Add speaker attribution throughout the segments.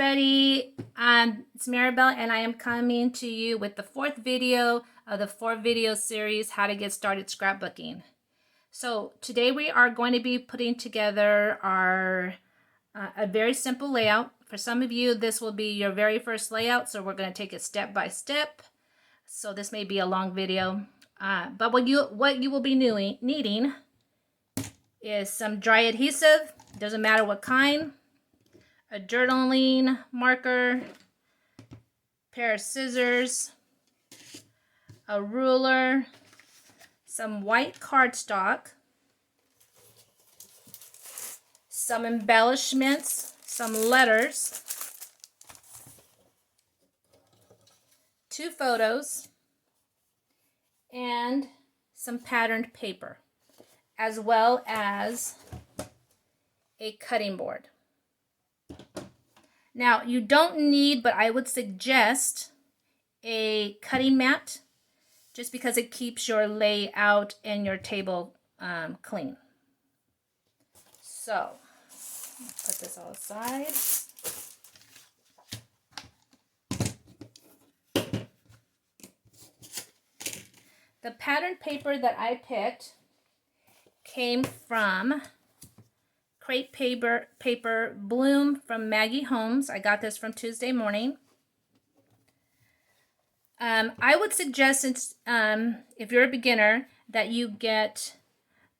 Speaker 1: everybody. It's Maribelle, and I am coming to you with the fourth video of the 4-video series, How to Get Started Scrapbooking. So today we are going to be putting together our a very simple layout. For some of you, this will be your very first layout, so we're going to take it step by step. So this may be a long video, but what you will be needing is some dry adhesive. Doesn't matter what kind. A journaling marker, pair of scissors, a ruler, some white cardstock, some embellishments, some letters, 2 photos, and some patterned paper, as well as a cutting board. Now, you don't need, but I would suggest a cutting mat just because it keeps your layout and your table clean. So, put this all aside. The patterned paper that I picked came from Crepe paper Bloom from Maggie Holmes. I got this from Tuesday Morning. I would suggest, if you're a beginner, that you get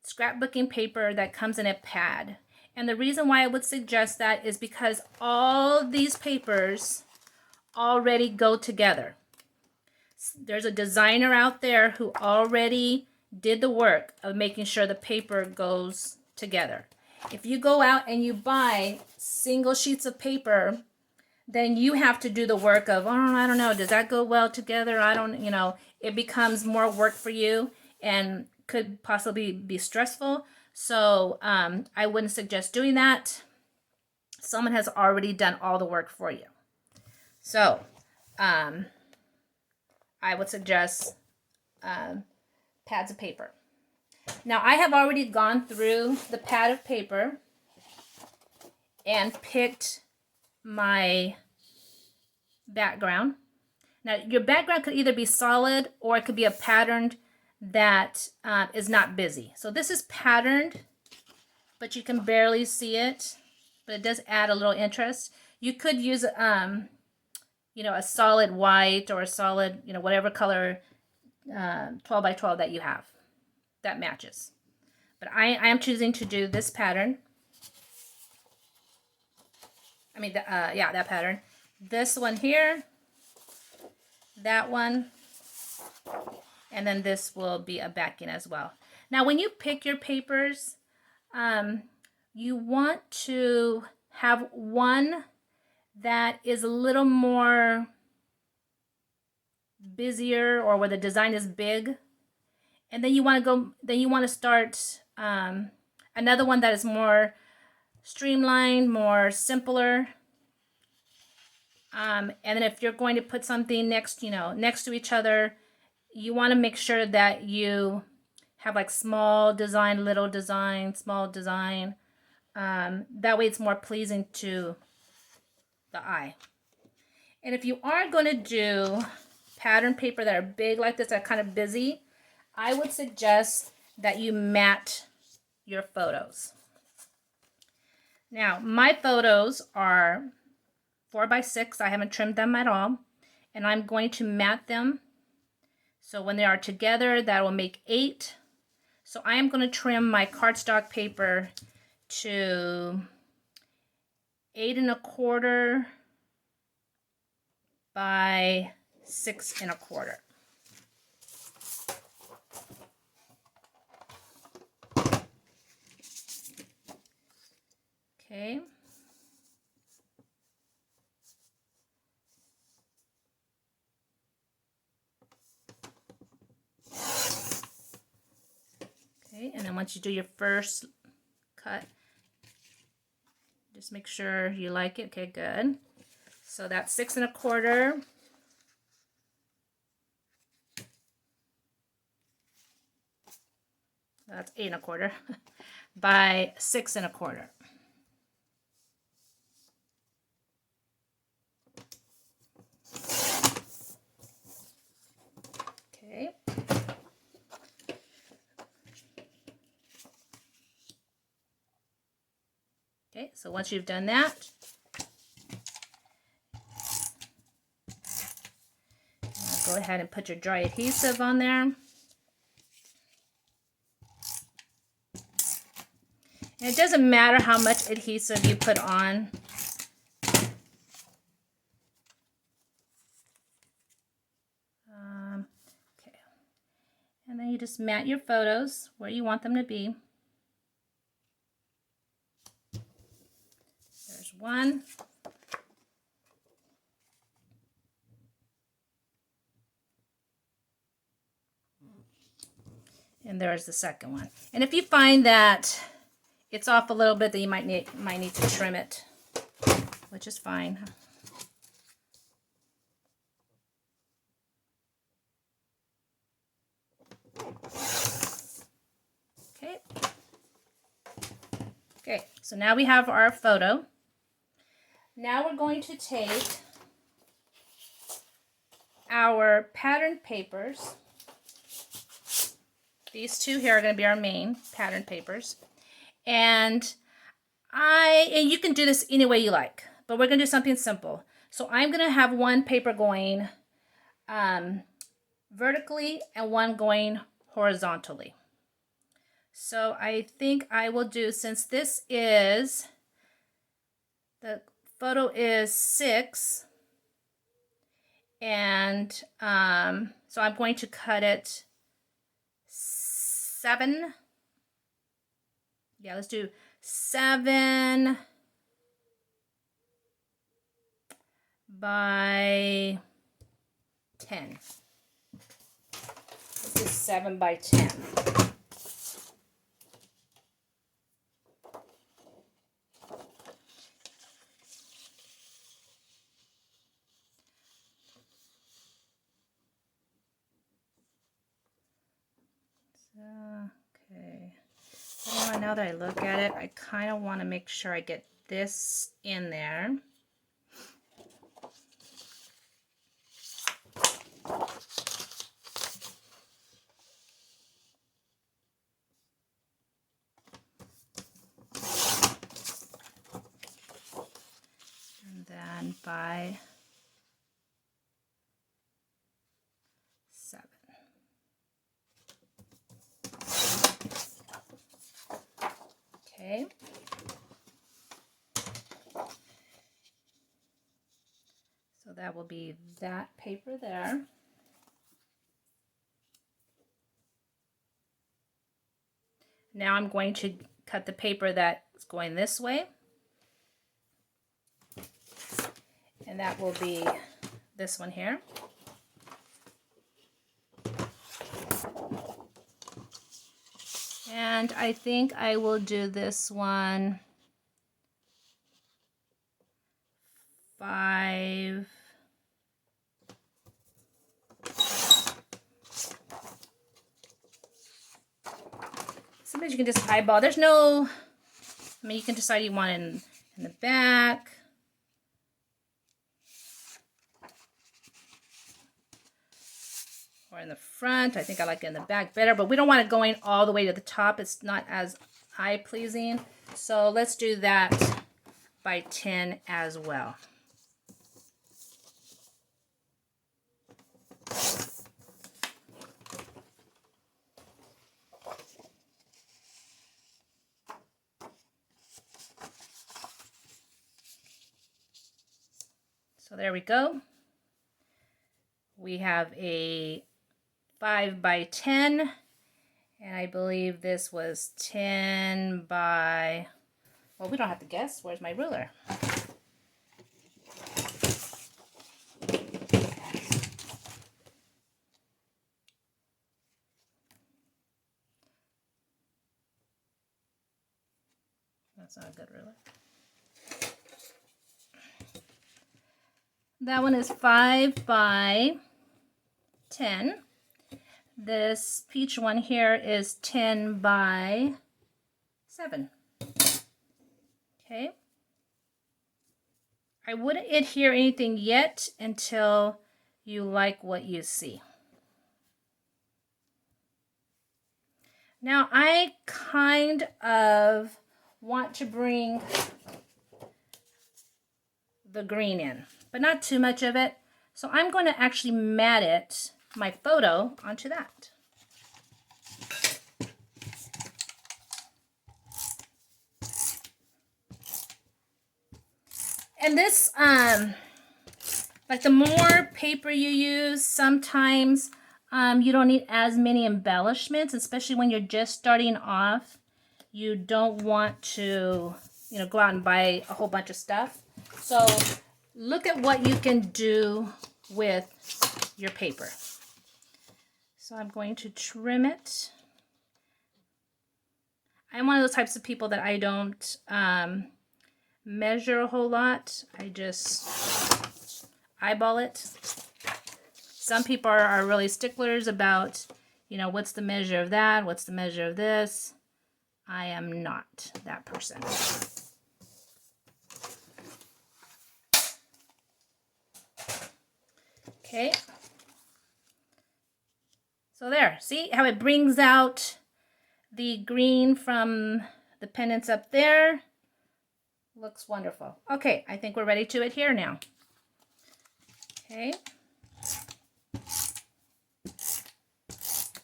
Speaker 1: scrapbooking paper that comes in a pad. And the reason why I would suggest that is because all these papers already go together. There's a designer out there who already did the work of making sure the paper goes together. If you go out and you buy single sheets of paper, then you have to do the work of, oh, I don't know, does that go well together? I don't, it becomes more work for you and could possibly be stressful. So I wouldn't suggest doing that. Someone has already done all the work for you. So I would suggest pads of paper. Now, I have already gone through the pad of paper and picked my background. Now, your background could either be solid or it could be a patterned that is not busy. So this is patterned, but you can barely see it, but it does add a little interest. You could use, a solid white or a solid, whatever color 12 by 12 that you have that matches. But I am choosing to do this pattern. That pattern. This one here, that one, and then this will be a backing as well. Now, when you pick your papers, you want to have one that is a little more busier or where the design is big. And then you want to start another one that is more streamlined, more simpler. And then if you're going to put something next to each other, you want to make sure that you have like small design, little design, small design. That way it's more pleasing to the eye. And if you are going to do pattern paper that are big like this, that are kind of busy, I would suggest that you mat your photos. Now, my photos are 4 by 6. I haven't trimmed them at all. And I'm going to mat them. So when they are together, that will make 8. So I am going to trim my cardstock paper to 8 1/4 by 6 1/4. Okay. Okay, and then once you do your first cut, just make sure you like it. Okay, good. So that's 6 1/4. That's 8 1/4 by 6 1/4. So once you've done that, go ahead and put your dry adhesive on there. And it doesn't matter how much adhesive you put on. Okay. And then you just mat your photos where you want them to be. There's one. And there's the second one. And if you find that it's off a little bit, then you might need to trim it, which is fine. Okay. Okay, so now we have our photo. Now we're going to take our pattern papers. These two here are going to be our main pattern papers. And you can do this any way you like, but we're going to do something simple. So I'm going to have one paper going vertically and one going horizontally. So I think I will do, since this is, the photo is 6, and so I'm going to cut it 7. Yeah, let's do 7 by 10. This is 7 by 10. Okay. So now that I look at it, I kind of want to make sure I get this in there. And then by 7. Okay. So that will be that paper there. Now I'm going to cut the paper that's going this way. And that will be this one here. And I think I will do this one 5. Sometimes you can just eyeball. There's no, I mean, you can decide you want it in the back. Or in the front. I think I like it in the back better, but we don't want it going all the way to the top. It's not as eye-pleasing. So let's do that by 10 as well. So there we go. We have a 5 by 10, and I believe this was 10 by, well, we don't have to guess. Where's my ruler? That's not a good ruler. That one is 5 by 10. This peach one here is 10 by 7. Okay. I wouldn't adhere anything yet until you like what you see. Now I kind of want to bring the green in, but not too much of it. So I'm going to actually mat it, my photo, onto that. And this, like the more paper you use, sometimes you don't need as many embellishments, especially when you're just starting off. You don't want to, go out and buy a whole bunch of stuff. So look at what you can do with your paper. So I'm going to trim it. I'm one of those types of people that I don't measure a whole lot. I just eyeball it. Some people are really sticklers about, what's the measure of that? What's the measure of this? I am not that person. Okay. So there, see how it brings out the green from the pendants up there? Looks wonderful. Okay, I think we're ready to adhere now. Okay.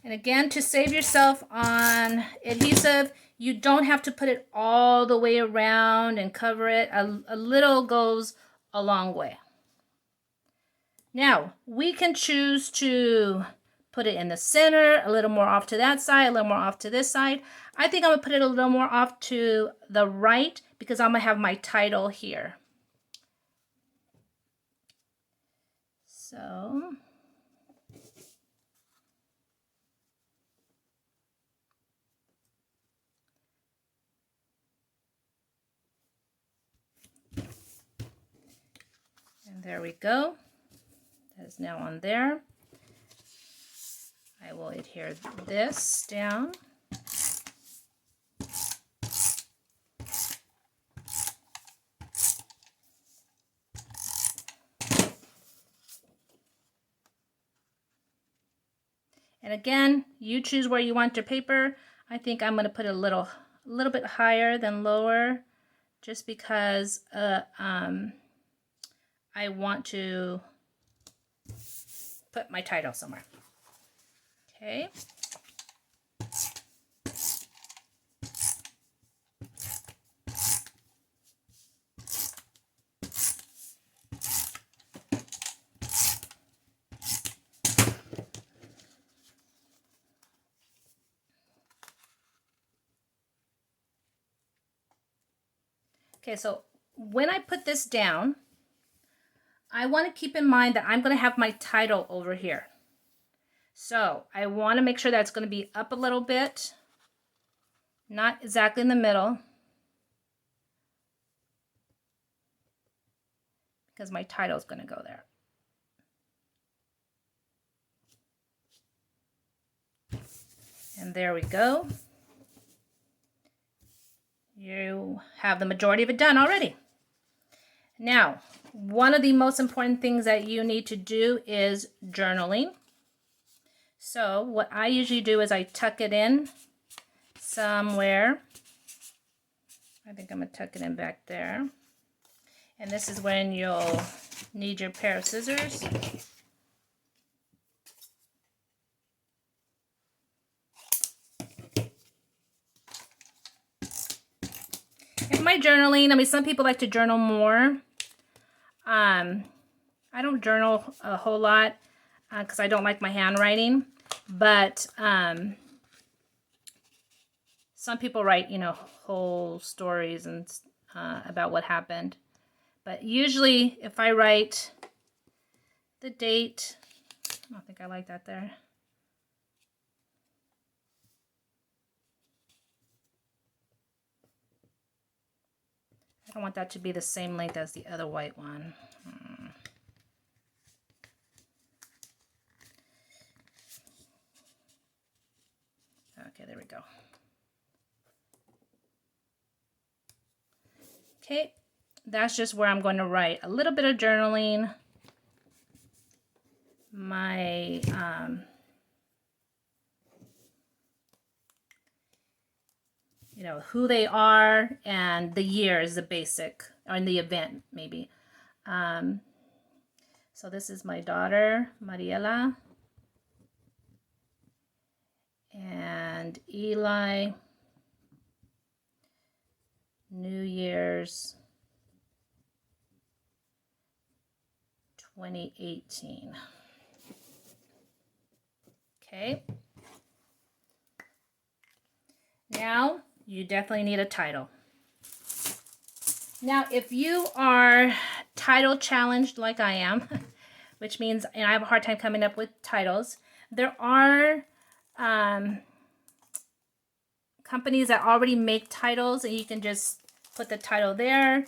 Speaker 1: And again, to save yourself on adhesive, you don't have to put it all the way around and cover it. A little goes a long way. Now, we can choose to put it in the center, a little more off to that side, a little more off to this side. I think I'm going to put it a little more off to the right because I'm going to have my title here. So, and there we go. That is now on there. I will adhere this down. And again, you choose where you want your paper. I think I'm going to put it a little bit higher than lower, just because I want to put my title somewhere. Okay. Okay, so when I put this down, I want to keep in mind that I'm going to have my title over here. So I want to make sure that it's going to be up a little bit, not exactly in the middle, because my title is going to go there. And there we go. You have the majority of it done already. Now, one of the most important things that you need to do is journaling. So what I usually do is I tuck it in somewhere. I think I'm going to tuck it in back there. And this is when you'll need your pair of scissors. In my journaling, I mean, some people like to journal more. I don't journal a whole lot because I don't like my handwriting. But some people write, whole stories and about what happened. But usually, if I write the date, I don't think I like that there. I don't want that to be the same length as the other white one. Okay, there we go. Okay, that's just where I'm going to write a little bit of journaling, my who they are, and the year is the basic, or in the event maybe. So this is my daughter, Mariela, and Eli, New Year's 2018. Okay. Now you definitely need a title. Now, if you are title challenged like I am, which means I have a hard time coming up with titles, there are companies that already make titles, and you can just put the title there.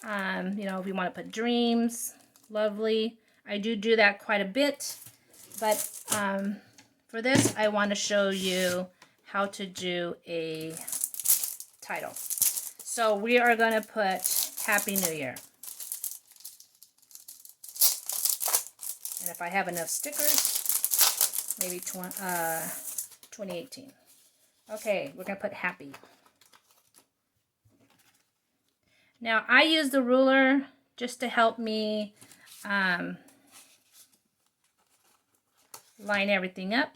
Speaker 1: You know, if you want to put dreams, lovely. I do that quite a bit, but for this, I want to show you how to do a title. So we are going to put Happy New Year. And if I have enough stickers, maybe 2018. Okay, we're going to put happy. Now, I use the ruler just to help me line everything up.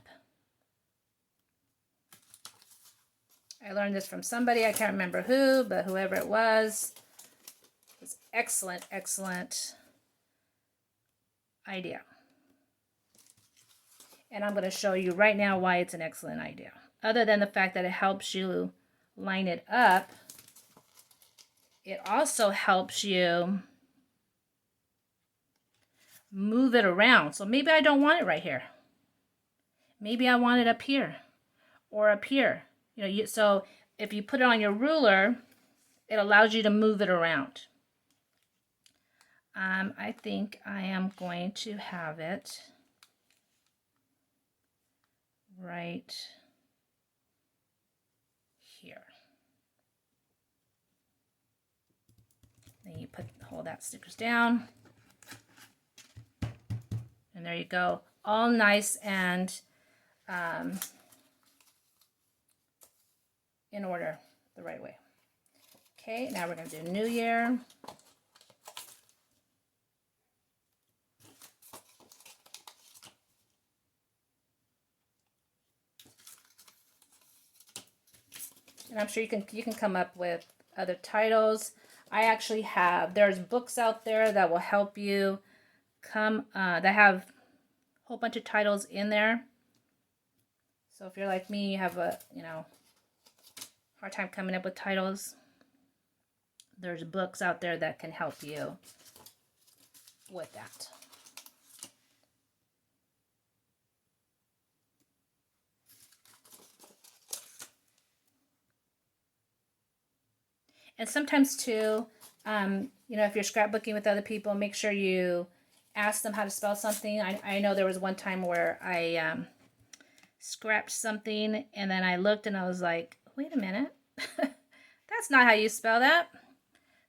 Speaker 1: I learned this from somebody, I can't remember who, but whoever it was excellent, excellent idea. And I'm going to show you right now why it's an excellent idea. Other than the fact that it helps you line it up, it also helps you move it around. So maybe I don't want it right here. Maybe I want it up here or up here. You know, so if you put it on your ruler, it allows you to move it around. I think I am going to have it right here. Then you hold that stickers down. And there you go. All nice and in order the right way. Okay, now we're going to do New Year. And I'm sure you can come up with other titles. I actually there's books out there that will help you that have a whole bunch of titles in there. So if you're like me, you have a, hard time coming up with titles, there's books out there that can help you with that. And sometimes too, if you're scrapbooking with other people, make sure you ask them how to spell something. I know there was one time where I scrapped something and then I looked and I was like, wait a minute, that's not how you spell that.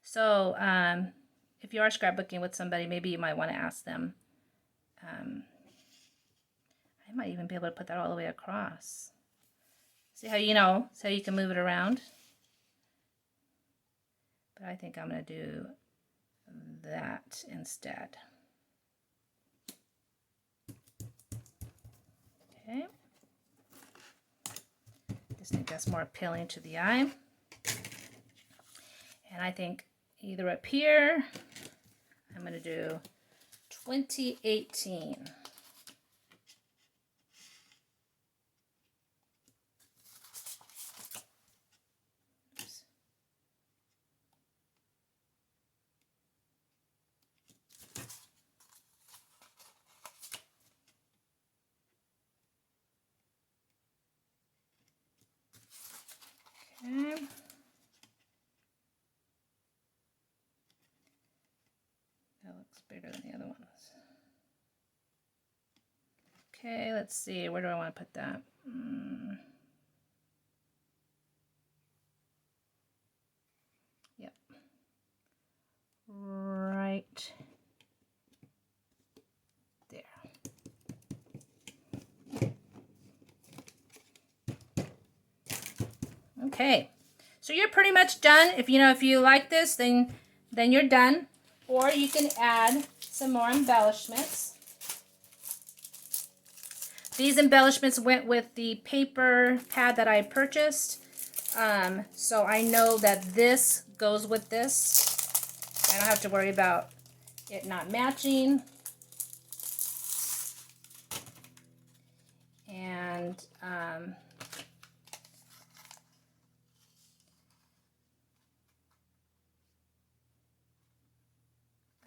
Speaker 1: So if you are scrapbooking with somebody, maybe you might want to ask them. I might even be able to put that all the way across. See how so you can move it around? But I think I'm going to do that instead. Okay. Just think that's more appealing to the eye. And I think either up here, I'm going to do 2018. Okay. That looks bigger than the other ones. Okay, let's see. Where do I want to put that? Yep. Right there. Okay, so you're pretty much done. If you like this, then you're done. or you can add some more embellishments. These embellishments went with the paper pad that I purchased. So I know that this goes with this. I don't have to worry about it not matching. And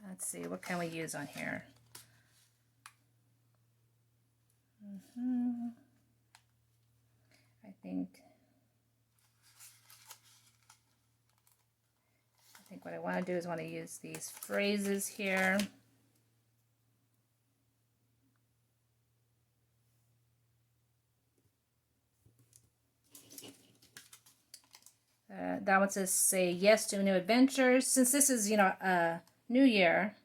Speaker 1: let's see, what can we use on here? I think what I want to do is want to use these phrases here. That one says, say yes to new adventures. Since this is, a new year,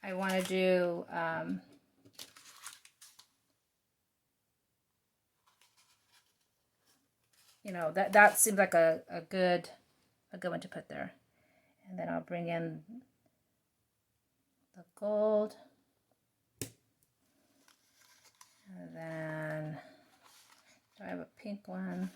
Speaker 1: I want to do that seems like a good one to put there. And then I'll bring in the gold. And then do I have a pink one?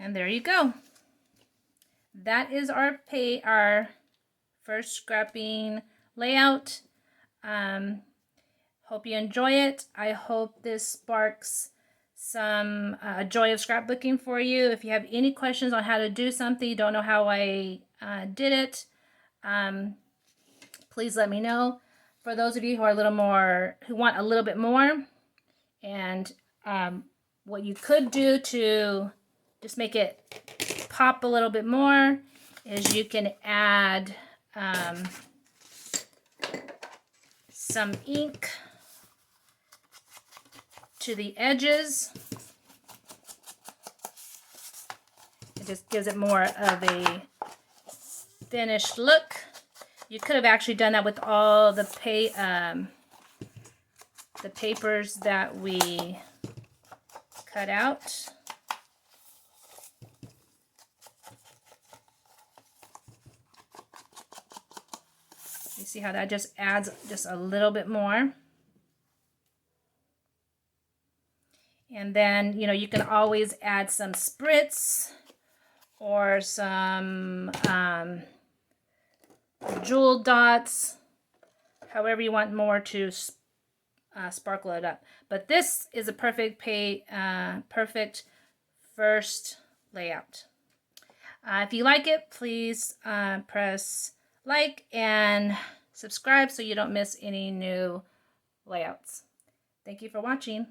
Speaker 1: And there you go. That is our first scrapping layout. Hope you enjoy it. I hope this sparks some joy of scrapbooking for you. If you have any questions on how to do something, you don't know how I did it, please let me know. For those of you who are who want a little bit more, and what you could do to just make it pop a little bit more is you can add some ink to the edges. It just gives it more of a finished look. You could have actually done that with all the papers that we cut out. You see how that just adds just a little bit more. And then, you can always add some spritz or some jewel dots, however you want more to sparkle it up. But this is a perfect first layout. If you like it, please press like and subscribe so you don't miss any new layouts. Thank you for watching.